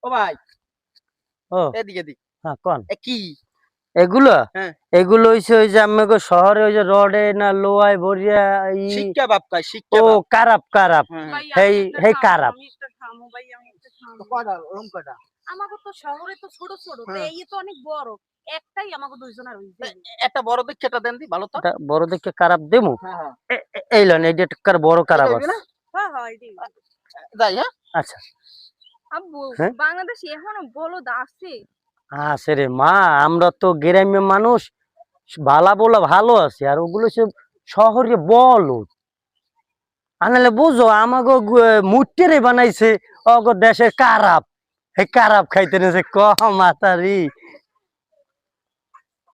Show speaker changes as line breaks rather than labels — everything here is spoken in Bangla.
ও ভাই,
ও
এদিকে দিক।
হ্যাঁ কোন
কি
এগুলো?
হ্যাঁ,
এগুলো হইছে ওই যে আমাকে শহরে ওই যে রডে না লোয়ায় ভরিয়া
শিক্ষা বাপ কাই
ও
শিক্ষা বাপ।
কারাপ কারাপ
হ্যাঁ,
হেই হেই কারাপ।
কয়টা ওরকম কয়টা?
আমাকে তো শহরে তো ছোট ছোট, তো
হ্যাঁ।
এই তো অনেক বড়। একটাই আমাকে দুইজনের হইছে।
একটা বড় দেখে এটা দেন দি ভালো তো।
এটা বড় দেখে কারাপ দেমু।
হ্যাঁ হ্যাঁ,
এই লন এই যে একটা বড় কারাপ
এটা
আছে।
হইবে না?
হ্যাঁ হ্যাঁ, এটাই।
যাই হ্যাঁ।
আচ্ছা
আব্বু,
হ্যাঁ?
বাংলাদেশে এখনো বলদ আছে?
আছে রে মা, আমরা তো গ্রাম্য মানুষ, বালা বলা ভালো আছে, আর ওগুলো সব শহরে বলদ। আনালে বুঝো আমাকে মুট্টেরে বানাইছে অগ দেশের কারাপ। এই কারাপ খাইতে নেছে ক মাতারি